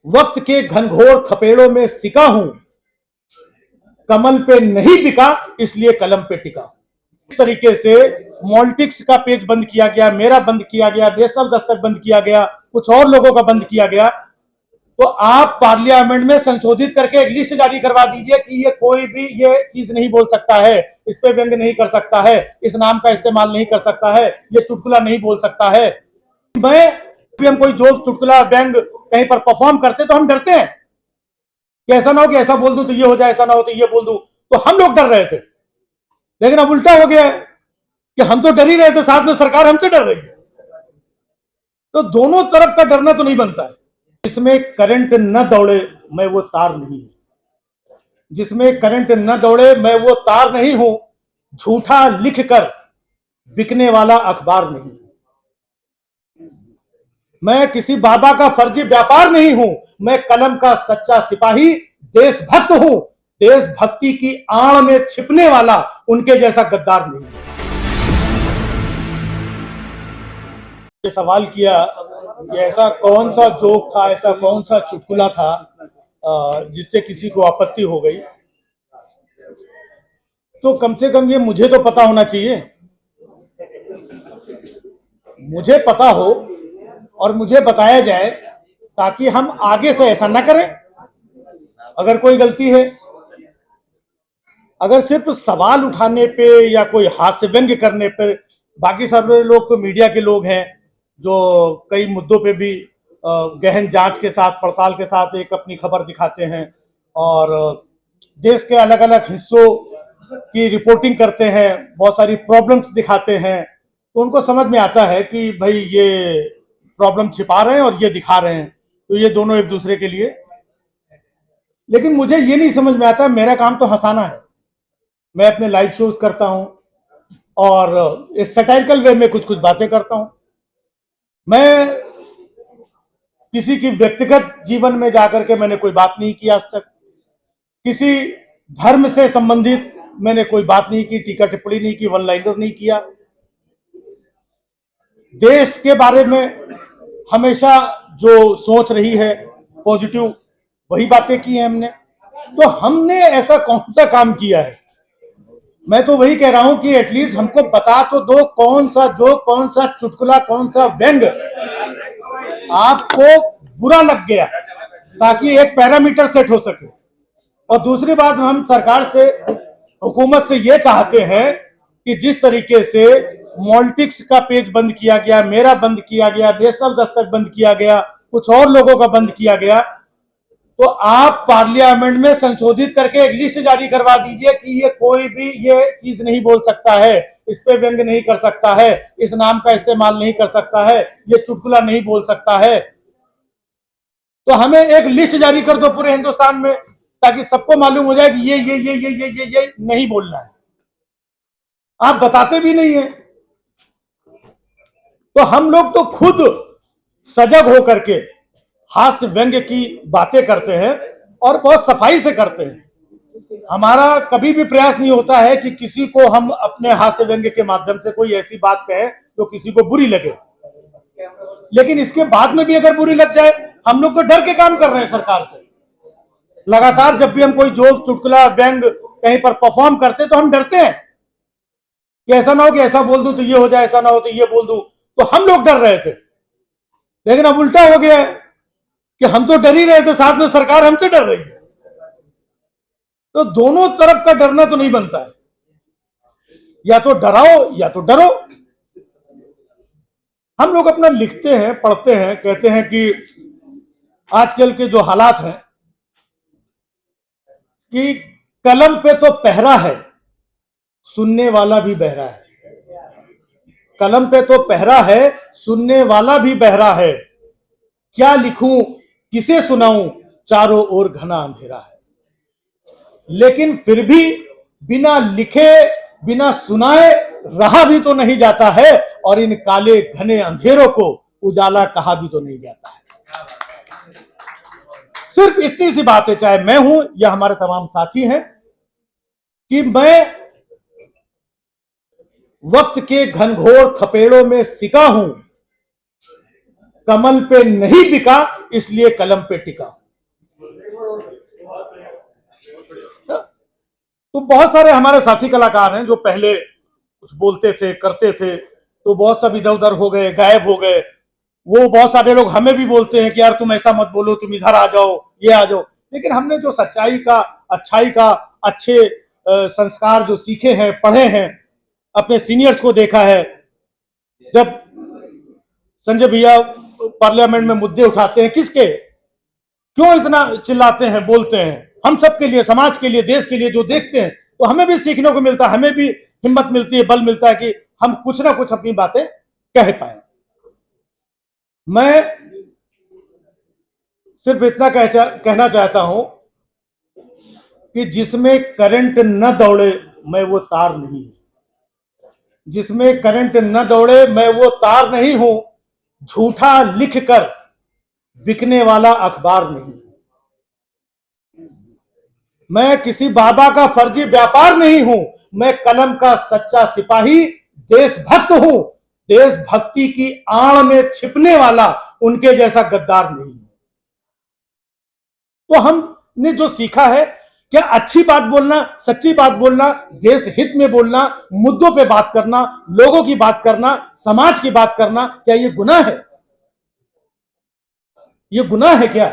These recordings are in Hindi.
वक्त के घनघोर थपेड़ों में सिका हूं, कमल पे नहीं बिका इसलिए कलम पे टिका। इस तरीके से मॉलिटिक्स का पेज बंद किया गया, मेरा बंद किया गया, नेशनल दस्तक बंद किया गया, कुछ और लोगों का बंद किया गया। तो आप पार्लियामेंट में संशोधित करके एक लिस्ट जारी करवा दीजिए कि ये कोई भी ये चीज नहीं बोल सकता है, इस पे व्यंग नहीं कर सकता है, इस नाम का इस्तेमाल नहीं कर सकता है, ये चुटकुला नहीं बोल सकता है। हम कोई जोक चुटकुला व्यंग कहीं पर परफॉर्म करते तो हम डरते हैं कि ऐसा ना हो कि ऐसा बोल दूं तो ये हो जाए, ऐसा ना हो तो ये बोल दूं, तो हम लोग डर रहे थे। लेकिन अब उल्टा हो गया है कि हम तो डर ही रहे थे, साथ में सरकार हमसे डर रही है। तो दोनों तरफ का डरना तो नहीं बनता है। जिसमें करंट न दौड़े मैं वो तार नहीं हूं, जिसमें करंट न दौड़े मैं वो तार नहीं हूं, झूठा लिख कर बिकने वाला अखबार नहीं हूं, मैं किसी बाबा का फर्जी व्यापार नहीं हूं, मैं कलम का सच्चा सिपाही देशभक्त हूं, देशभक्ति की आड़ में छिपने वाला उनके जैसा गद्दार नहीं। ये सवाल किया कि ऐसा कौन सा जोक था, ऐसा कौन सा चुटकुला था जिससे किसी को आपत्ति हो गई। तो कम से कम ये मुझे तो पता होना चाहिए, मुझे पता हो और मुझे बताया जाए ताकि हम आगे से ऐसा ना करें। अगर कोई गलती है, अगर सिर्फ सवाल उठाने पे या कोई हास्य व्यंग्य करने पर, बाकी सब लोग तो मीडिया के लोग हैं जो कई मुद्दों पे भी गहन जांच के साथ, पड़ताल के साथ एक अपनी खबर दिखाते हैं और देश के अलग अलग हिस्सों की रिपोर्टिंग करते हैं, बहुत सारी प्रॉब्लम्स दिखाते हैं। तो उनको समझ में आता है कि भाई ये प्रॉब्लम छिपा रहे हैं और ये दिखा रहे हैं, तो ये दोनों एक दूसरे के लिए। लेकिन मुझे ये नहीं समझ में आता, मेरा काम तो हंसाना है, मैं अपने लाइव शोज करता हूं और इस सटाइरिकल वे में कुछ कुछ बातें करता हूं। मैं किसी की व्यक्तिगत जीवन में जाकर के मैंने कोई बात नहीं की आज तक, किसी धर्म से संबंधित मैंने कोई बात नहीं की, टीका टिप्पणी नहीं की, वन लाइनर नहीं किया। देश के बारे में हमेशा जो सोच रही है पॉजिटिव, वही बातें की हैं हमने। तो हमने ऐसा कौन सा काम किया है? मैं तो वही कह रहा हूं कि एटलीस्ट हमको बता तो दो कौन सा जोक, कौन सा चुटकुला, कौन सा व्यंग आपको बुरा लग गया, ताकि एक पैरामीटर सेट हो सके। और दूसरी बात, हम सरकार से, हुकूमत से ये चाहते हैं कि जिस तरीके से मॉलिटिक्स का पेज बंद किया गया, मेरा बंद किया गया, नेशनल दस्तक बंद किया गया, कुछ और लोगों का बंद किया गया, तो आप पार्लियामेंट में संशोधित करके एक लिस्ट जारी करवा दीजिए कि ये कोई भी ये चीज नहीं बोल सकता है, इस पे व्यंग नहीं कर सकता है, इस नाम का इस्तेमाल नहीं कर सकता है, ये चुटकुला नहीं बोल सकता है। तो हमें एक लिस्ट जारी कर दो पूरे हिंदुस्तान में, ताकि सबको मालूम हो जाए कि ये नहीं बोलना है। आप बताते भी नहीं है। तो हम लोग तो खुद सजग होकर के हास्य व्यंग्य की बातें करते हैं और बहुत सफाई से करते हैं। हमारा कभी भी प्रयास नहीं होता है कि किसी को हम अपने हास्य व्यंग्य के माध्यम से कोई ऐसी बात कहें जो किसी को बुरी लगे। लेकिन इसके बाद में भी अगर बुरी लग जाए, हम लोग तो डर के काम कर रहे हैं सरकार से। लगातार जब भी हम कोई जोक, चुटकुला, व्यंग कहीं पर परफॉर्म करते तो हम डरते हैं कि ऐसा ना हो कि ऐसा बोल दूं तो ये हो जाए, ऐसा ना हो तो ये बोल दूं, तो हम लोग डर रहे थे। लेकिन अब उल्टा हो गया है कि हम तो डर ही रहे थे, साथ में सरकार हमसे डर रही है। तो दोनों तरफ का डरना तो नहीं बनता है, या तो डराओ या तो डरो। हम लोग अपना लिखते हैं, पढ़ते हैं, कहते हैं कि आजकल के जो हालात हैं कि कलम पे तो पहरा है, सुनने वाला भी बहरा है। कलम पे तो पहरा है, सुनने वाला भी बहरा है। क्या लिखूं, किसे सुनाऊं, चारों ओर घना अंधेरा है। लेकिन फिर भी बिना लिखे, बिना सुनाए रहा भी तो नहीं जाता है, और इन काले घने अंधेरों को उजाला कहा भी तो नहीं जाता है। सिर्फ इतनी सी बात है, चाहे मैं हूं या हमारे तमाम साथी हैं, कि मैं वक्त के घनघोर थपेड़ों में सिका हूं, कमल पे नहीं बिका इसलिए कलम पे टिका। तो बहुत सारे हमारे साथी कलाकार हैं जो पहले कुछ बोलते थे, करते थे, तो बहुत सब इधर उधर हो गए, गायब हो गए। वो बहुत सारे लोग हमें भी बोलते हैं कि यार तुम ऐसा मत बोलो, तुम इधर आ जाओ, ये आ जाओ। लेकिन हमने जो सच्चाई का, अच्छाई का, अच्छे संस्कार जो सीखे हैं, पढ़े हैं, अपने सीनियर्स को देखा है। जब संजय भैया पार्लियामेंट में मुद्दे उठाते हैं, किसके, क्यों इतना चिल्लाते हैं, बोलते हैं, हम सब के लिए, समाज के लिए, देश के लिए जो देखते हैं, तो हमें भी सीखने को मिलता है, हमें भी हिम्मत मिलती है, बल मिलता है कि हम कुछ ना कुछ अपनी बातें कह पाए। मैं सिर्फ इतना कहना चाहता हूं कि जिसमें करंट न दौड़े मैं वो तार नहीं हूं, जिसमें करंट न दौड़े मैं वो तार नहीं हूं, झूठा लिखकर बिकने वाला अखबार नहीं। मैं किसी बाबा का फर्जी व्यापार नहीं हूं, मैं कलम का सच्चा सिपाही, देशभक्त हूं। देशभक्ति की आड़ में छिपने वाला उनके जैसा गद्दार नहीं। तो हमने जो सीखा है, क्या अच्छी बात बोलना, सच्ची बात बोलना, देश हित में बोलना, मुद्दों पे बात करना, लोगों की बात करना, समाज की बात करना, क्या ये गुनाह है? ये गुनाह है क्या?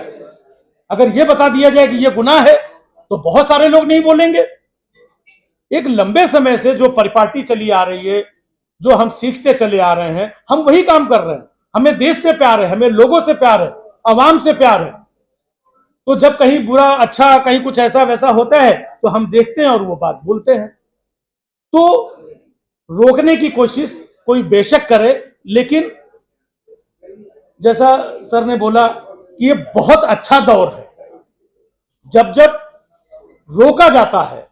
अगर ये बता दिया जाए कि ये गुनाह है तो बहुत सारे लोग नहीं बोलेंगे। एक लंबे समय से जो परिपाटी चली आ रही है, जो हम सीखते चले आ रहे हैं, हम वही काम कर रहे हैं। हमें देश से प्यार है, हमें लोगों से प्यार है, आवाम से प्यार है। तो जब कहीं बुरा, अच्छा, कहीं कुछ ऐसा वैसा होता है तो हम देखते हैं और वो बात बोलते हैं। तो रोकने की कोशिश कोई बेशक करे, लेकिन जैसा सर ने बोला कि ये बहुत अच्छा दौर है। जब जब रोका जाता है,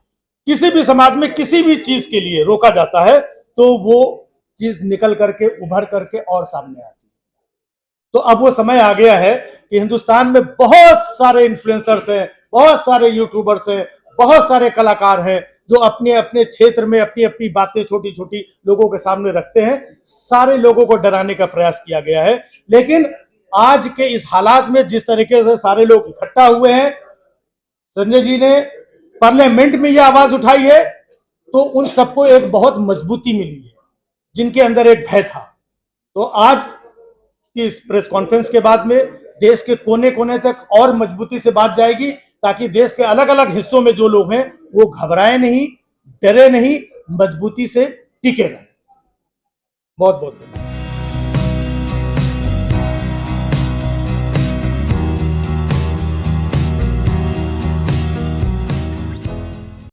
किसी भी समाज में किसी भी चीज के लिए रोका जाता है, तो वो चीज निकल करके, उभर करके और सामने आती है। तो अब वो समय आ गया है कि हिंदुस्तान में बहुत सारे इन्फ्लुएंसर्स हैं, बहुत सारे यूट्यूबर्स हैं, बहुत सारे कलाकार हैं जो अपने अपने क्षेत्र में अपनी अपनी बातें छोटी छोटी लोगों के सामने रखते हैं। सारे लोगों को डराने का प्रयास किया गया है, लेकिन आज के इस हालात में जिस तरीके से सारे लोग इकट्ठा हुए हैं, संजय जी ने पार्लियामेंट में यह आवाज उठाई है, तो उन सबको एक बहुत मजबूती मिली है, जिनके अंदर एक भय था। तो आज की इस प्रेस कॉन्फ्रेंस के बाद में देश के कोने कोने तक और मजबूती से बात जाएगी, ताकि देश के अलग अलग हिस्सों में जो लोग हैं वो घबराए नहीं, डरे नहीं, मजबूती से टिके रहें। बहुत बहुत धन्यवाद।